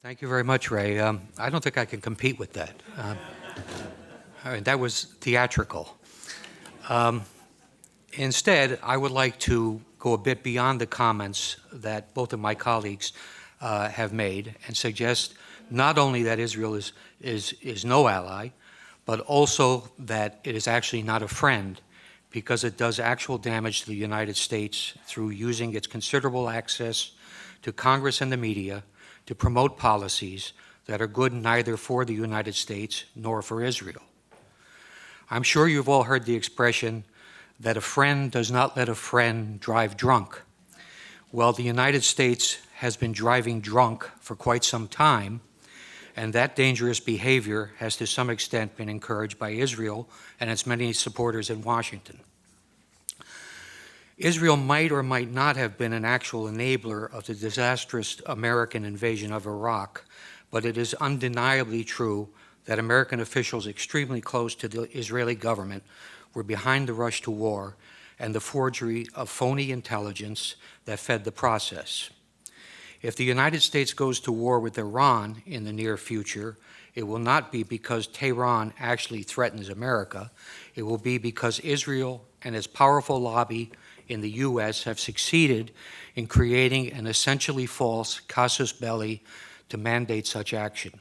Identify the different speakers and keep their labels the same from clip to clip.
Speaker 1: Thank you very much, Ray. I don't think I can compete with that. That was theatrical. Um, Instead, I would like to go a bit beyond the comments that both of my colleagues have made and suggest not only that Israel is no ally, but also that it is actually not a friend because it does actual damage to the United States through using its considerable access to Congress and the media to promote policies that are good neither for the United States nor for Israel. I'm sure you've all heard the expression that a friend does not let a friend drive drunk. Well, the United States has been driving drunk for quite some time, and that dangerous behavior has to some extent been encouraged by Israel and its many supporters in Washington. Israel might or might not have been an actual enabler of the disastrous American invasion of Iraq, but it is undeniably true that American officials extremely close to the Israeli government were behind the rush to war and the forgery of phony intelligence that fed the process. If the United States goes to war with Iran in the near future, it will not be because Tehran actually threatens America. It will be because Israel and its powerful lobby in the U.S. have succeeded in creating an essentially false casus belli to mandate such action.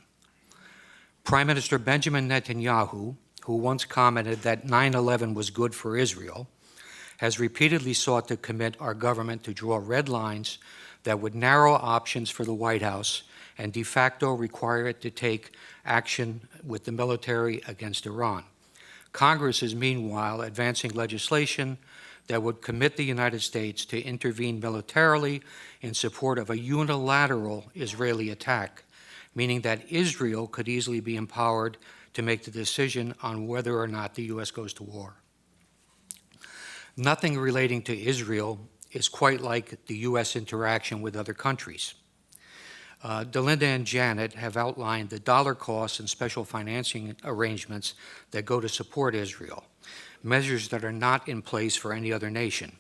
Speaker 1: Prime Minister Benjamin Netanyahu, who once commented that 9/11 was good for Israel, has repeatedly sought to commit our government to draw red lines that would narrow options for the White House and de facto require it to take action with the military against Iran. Congress is meanwhile advancing legislation that would commit the United States to intervene militarily in support of a unilateral Israeli attack, meaning that Israel could easily be empowered to make the decision on whether or not the U.S. goes to war. Nothing relating to Israel is quite like the U.S. interaction with other countries. Delinda and Janet have outlined the dollar costs and special financing arrangements that go to support Israel, measures that are not in place for any other nation.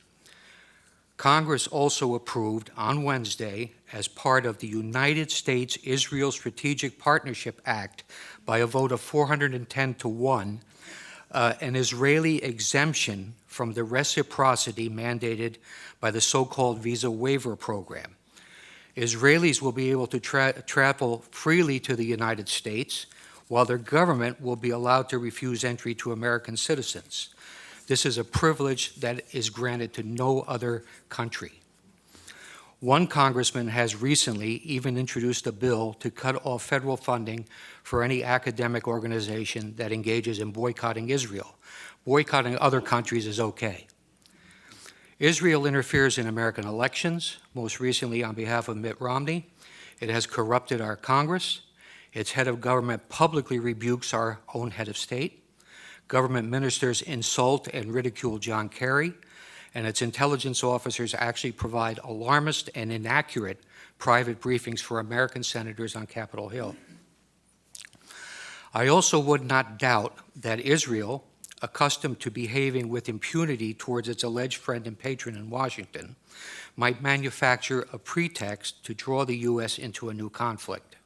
Speaker 1: Congress also approved on Wednesday, as part of the United States-Israel Strategic Partnership Act, by a vote of 410 to 1, an Israeli exemption from the reciprocity mandated by the so-called visa waiver program. Israelis will be able to travel freely to the United States, while their government will be allowed to refuse entry to American citizens. This is a privilege that is granted to no other country. One congressman has recently even introduced a bill to cut off federal funding for any academic organization that engages in boycotting Israel. Boycotting other countries is okay. Israel interferes in American elections, most recently on behalf of Mitt Romney. It has corrupted our Congress. Its head of government publicly rebukes our own head of state. Government ministers insult and ridicule John Kerry, and its intelligence officers actually provide alarmist and inaccurate private briefings for American senators on Capitol Hill. I also would not doubt that Israel, accustomed to behaving with impunity towards its alleged friend and patron in Washington, might manufacture a pretext to draw the U.S. into a new conflict,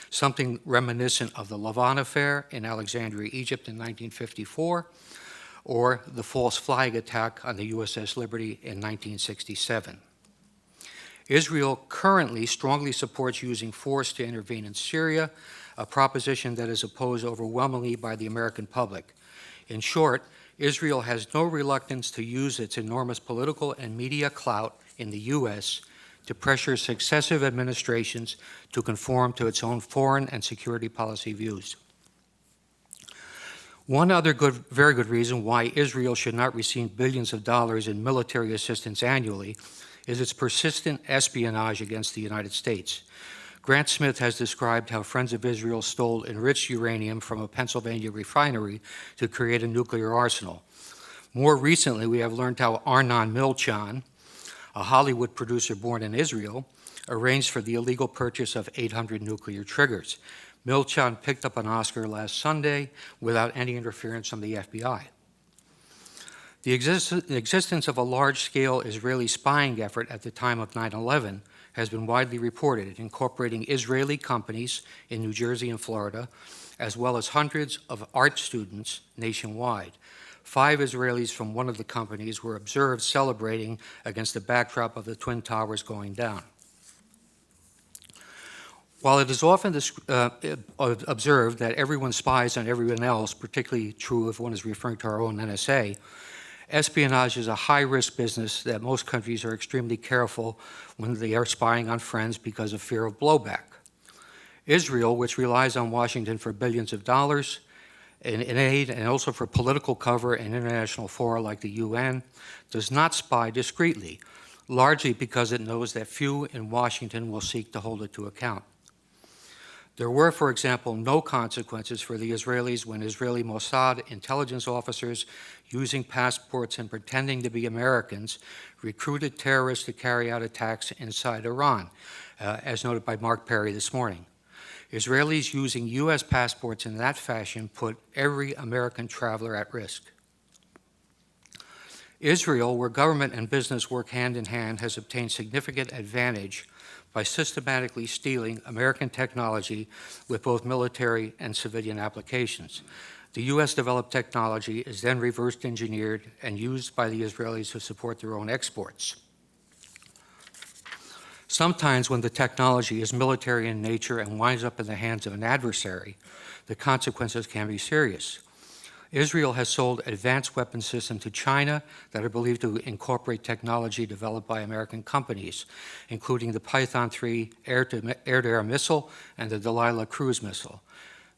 Speaker 1: something reminiscent of the Lavon affair in Alexandria, Egypt in 1954, or the false flag attack on the USS Liberty in 1967. Israel currently strongly supports using force to intervene in Syria, a proposition that is opposed overwhelmingly by the American public. In short, Israel has no reluctance to use its enormous political and media clout in the U.S. to pressure successive administrations to conform to its own foreign and security policy views. One other very good reason why Israel should not receive billions of dollars in military assistance annually is its persistent espionage against the United States. Grant Smith has described how Friends of Israel stole enriched uranium from a Pennsylvania refinery to create a nuclear arsenal. More recently, we have learned how Arnon Milchan, a Hollywood producer born in Israel, arranged for the illegal purchase of 800 nuclear triggers. Milchan picked up an Oscar last Sunday without any interference from the FBI. The existence of a large-scale Israeli spying effort at the time of 9/11 has been widely reported, incorporating Israeli companies in New Jersey and Florida, as well as hundreds of art students nationwide. 5 Israelis from one of the companies were observed celebrating against the backdrop of the Twin Towers going down. While it is often observed that everyone spies on everyone else, particularly true if one is referring to our own NSA, espionage is a high-risk business that most countries are extremely careful when they are spying on friends because of fear of blowback. Israel, which relies on Washington for billions of dollars in aid and also for political cover in international fora like the UN, does not spy discreetly, largely because it knows that few in Washington will seek to hold it to account. There were, for example, no consequences for the Israelis when Israeli Mossad intelligence officers, using passports and pretending to be Americans, recruited terrorists to carry out attacks inside Iran, as noted by Mark Perry this morning. Israelis using U.S. passports in that fashion put every American traveler at risk. Israel, where government and business work hand in hand, has obtained significant advantage by systematically stealing American technology with both military and civilian applications. The U.S.-developed technology is then reverse engineered and used by the Israelis to support their own exports. Sometimes when the technology is military in nature and winds up in the hands of an adversary, the consequences can be serious. Israel has sold advanced weapon systems to China that are believed to incorporate technology developed by American companies, including the Python 3 air-to-air missile and the Delilah cruise missile.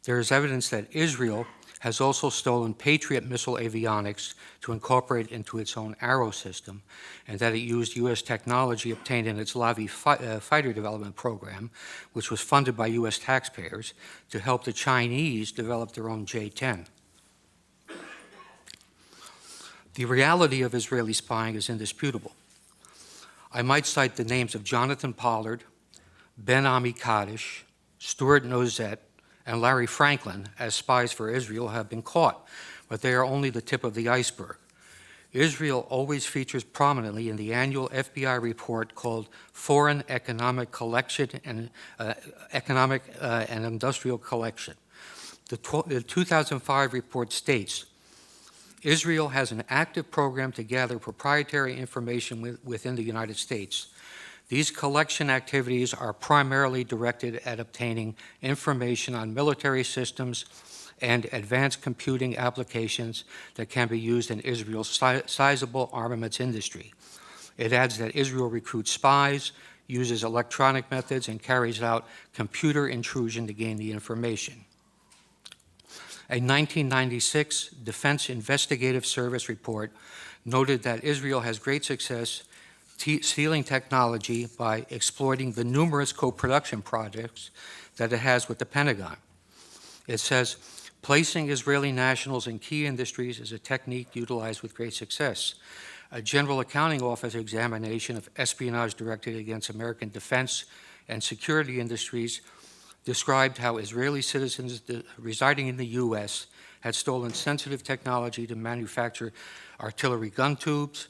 Speaker 1: There is evidence that Israel has also stolen Patriot missile avionics to incorporate into its own Arrow system, and that it used U.S. technology obtained in its Lavi fighter development program, which was funded by U.S. taxpayers, to help the Chinese develop their own J-10. The reality of Israeli spying is indisputable. I might cite the names of Jonathan Pollard, Ben Ami Kaddish, Stuart Nozet, and Larry Franklin as spies for Israel have been caught, but they are only the tip of the iceberg. Israel always features prominently in the annual FBI report called Foreign Economic Collection and Economic and Industrial Collection. The 2005 report states, Israel has an active program to gather proprietary information within the United States. These collection activities are primarily directed at obtaining information on military systems and advanced computing applications that can be used in Israel's sizable armaments industry. It adds that Israel recruits spies, uses electronic methods, and carries out computer intrusion to gain the information. A 1996 Defense Investigative Service report noted that Israel has great success stealing technology by exploiting the numerous co-production projects that it has with the Pentagon. It says, placing Israeli nationals in key industries is a technique utilized with great success. A General Accounting Office examination of espionage directed against American defense and security industries described how Israeli citizens residing in the U.S. had stolen sensitive technology to manufacture artillery gun tubes,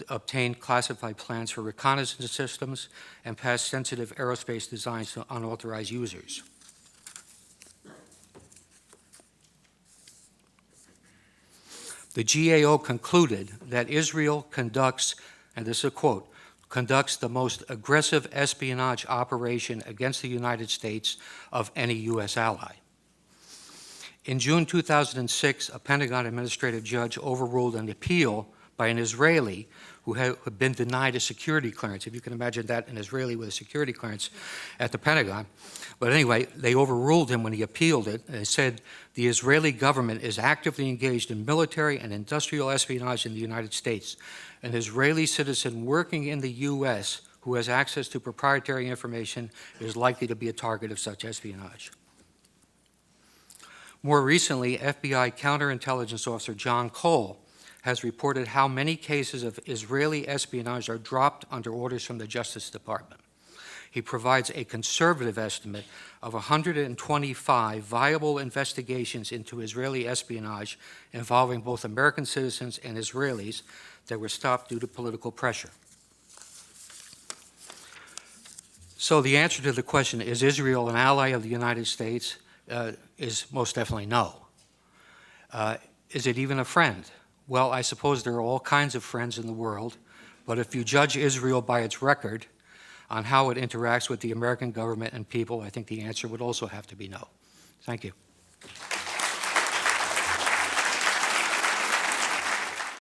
Speaker 1: obtained classified plans for reconnaissance systems, and passed sensitive aerospace designs to unauthorized users. The GAO concluded that Israel conducts, and this is a quote, conducts the most aggressive espionage operation against the United States of any U.S. ally. In June 2006, a Pentagon administrative judge overruled an appeal by an Israeli who had been denied a security clearance. If you can imagine that, an Israeli with a security clearance at the Pentagon. But anyway, they overruled him when he appealed it, and said the Israeli government is actively engaged in military and industrial espionage in the United States. An Israeli citizen working in the U.S. who has access to proprietary information is likely to be a target of such espionage. More recently, FBI counterintelligence officer John Cole has reported how many cases of Israeli espionage are dropped under orders from the Justice Department. He provides a conservative estimate of 125 viable investigations into Israeli espionage involving both American citizens and Israelis that were stopped due to political pressure. So the answer to the question, is Israel an ally of the United States, is most definitely no. Is it even a friend? Well, I suppose there are all kinds of friends in the world, but if you judge Israel by its record on how it interacts with the American government and people, I think the answer would also have to be no. Thank you.